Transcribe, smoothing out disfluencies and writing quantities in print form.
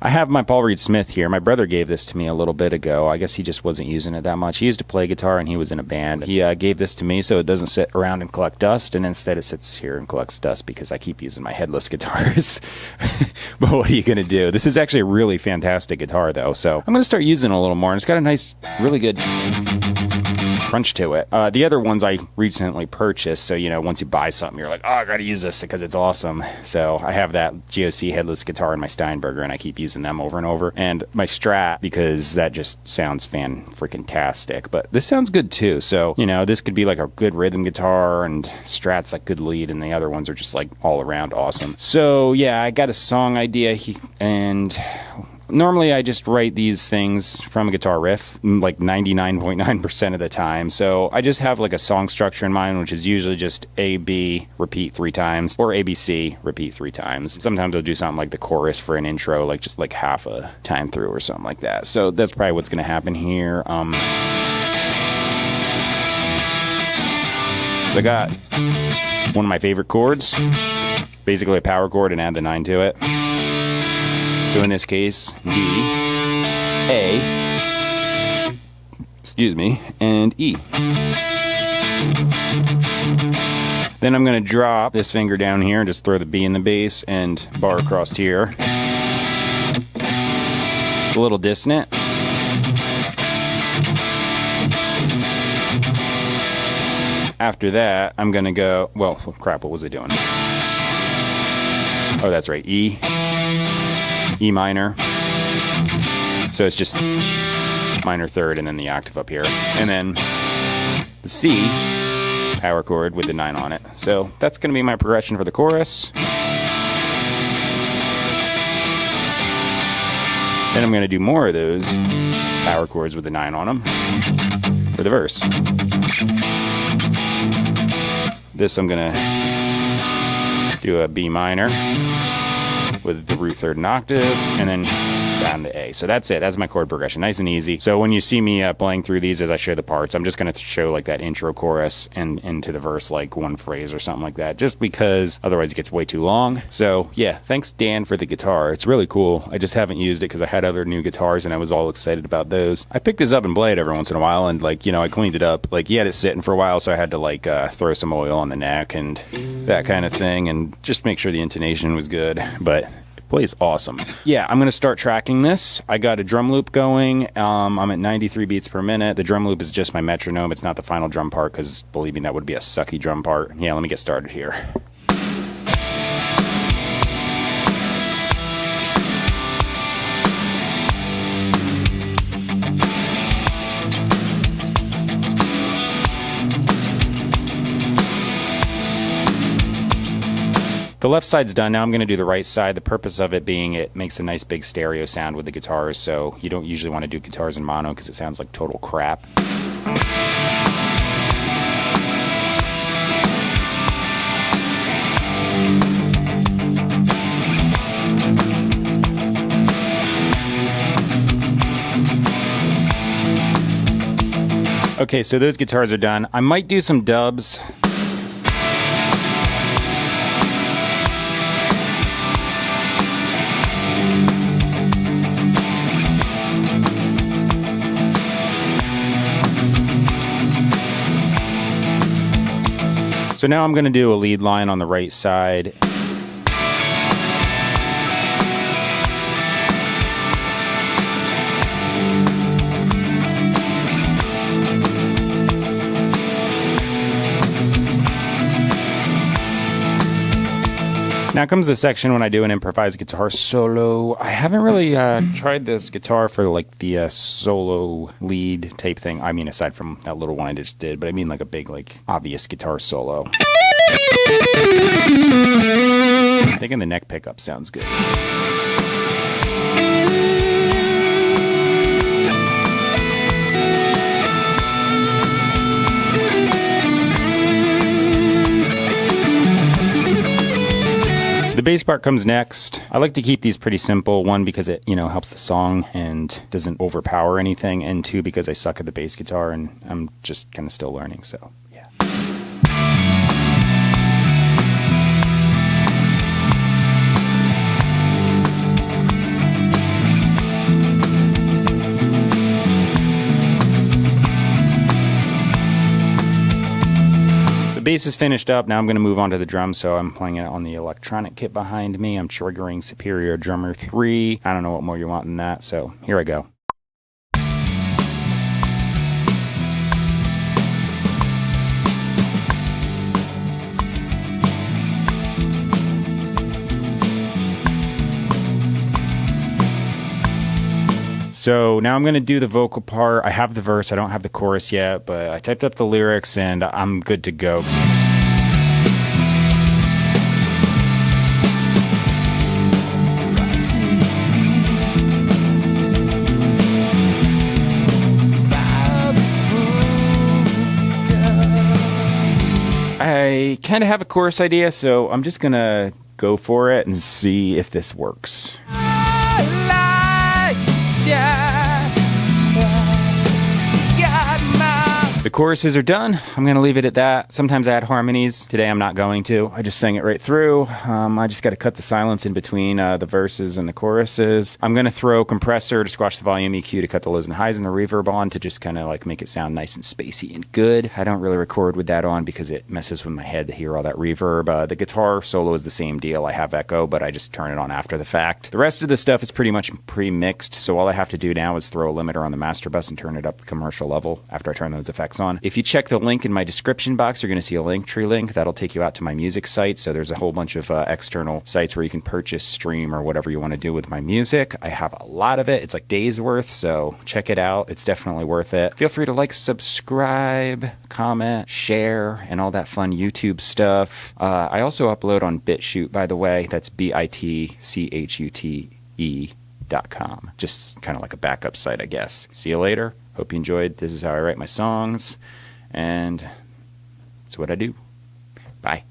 I have my Paul Reed Smith here. My brother gave this to me a little bit ago. I guess he just wasn't using it that much. He used to play guitar and he was in a band. He gave this to me so it doesn't sit around and collect dust, and instead it sits here and collects dust because I keep using my headless guitars. But what are you going to do? This is actually a really fantastic guitar though, so I'm going to start using it a little more. And it's got a nice, really good crunch to it. The other ones I recently purchased, so once you buy something you're like, oh, I gotta use this because it's awesome. So I have that GOC headless guitar and my Steinberger, and I keep using them over and over, and my Strat, because that just sounds fan-freaking-tastic. But this sounds good too, so this could be like a good rhythm guitar, and Strat's like good lead, and the other ones are just like all around awesome. So yeah, I got a song idea and normally I just write these things from a guitar riff, like 99.9% of the time. So I just have like a song structure in mind, which is usually just A, B, repeat 3 times, or A, B, C, repeat 3 times. Sometimes I'll do something like the chorus for an intro, like just like half a time through or something like that. So that's probably what's going to happen here. So I got one of my favorite chords, basically a power chord, and add the 9 to it. So in this case, D, A, and E. Then I'm going to drop this finger down here and just throw the B in the bass and bar across here. It's a little dissonant. After that, I'm going to go, well, crap, what was I doing? Oh, that's right, E minor. So it's just minor third and then the octave up here. And then the C power chord with the 9 on it. So that's going to be my progression for the chorus. Then I'm going to do more of those power chords with the 9 on them for the verse. This I'm going to do a B minor with the root third and octave, and then down to A. So that's it. That's my chord progression. Nice and easy. So when you see me playing through these as I show the parts, I'm just going to show like that intro chorus and into the verse like one phrase or something like that, just because otherwise it gets way too long. So yeah, thanks Dan for the guitar. It's really cool. I just haven't used it because I had other new guitars and I was all excited about those. I picked this up and play it every once in a while, and like, I cleaned it up. Like, he had it sitting for a while, so I had to like throw some oil on the neck and that kind of thing, and just make sure the intonation was good. But plays awesome. Yeah, I'm going to start tracking this. I got a drum loop going. I'm at 93 beats per minute. The drum loop is just my metronome. It's not the final drum part, because believe me, that would be a sucky drum part. Yeah, let me get started here. The left side's done. Now I'm going to do the right side. The purpose of it being it makes a nice big stereo sound with the guitars, so you don't usually want to do guitars in mono because it sounds like total crap. Okay, so those guitars are done. I might do some dubs. So now I'm going to do a lead line on the right side. Now comes the section when I do an improvised guitar solo. I haven't really tried this guitar for like the solo lead type thing. I mean, aside from that little one I just did, but I mean like a big, like, obvious guitar solo. I'm thinking the neck pickup sounds good. The bass part comes next. I like to keep these pretty simple. One, because it, helps the song and doesn't overpower anything. And two, because I suck at the bass guitar and I'm just kind of still learning, so yeah. bass is finished up. Now I'm going to move on to the drums, so I'm playing it on the electronic kit behind me. I'm triggering Superior Drummer 3. I don't know what more you want than that, so here I go. So now I'm going to do the vocal part. I have the verse. I don't have the chorus yet, but I typed up the lyrics and I'm good to go. I kind of have a chorus idea, so I'm just going to go for it and see if this works. The choruses are done. I'm going to leave it at that. Sometimes I add harmonies. Today I'm not going to. I just sang it right through. I just got to cut the silence in between the verses and the choruses. I'm going to throw compressor to squash the volume, EQ to cut the lows and highs, and the reverb on to just kind of like make it sound nice and spacey and good. I don't really record with that on because it messes with my head to hear all that reverb. The guitar solo is the same deal. I have echo, but I just turn it on after the fact. The rest of the stuff is pretty much pre-mixed, so all I have to do now is throw a limiter on the master bus and turn it up to commercial level after I turn those effects on. If you check the link in my description box, you're going to see a Linktree link. That'll take you out to my music site. So there's a whole bunch of external sites where you can purchase, stream, or whatever you want to do with my music. I have a lot of it. It's like days worth, so check it out. It's definitely worth it. Feel free to like, subscribe, comment, share, and all that fun YouTube stuff. I also upload on BitChute, by the way. That's bitchute.com. Just kind of like a backup site, I guess. See you later. Hope you enjoyed. This is how I write my songs, and it's what I do. Bye.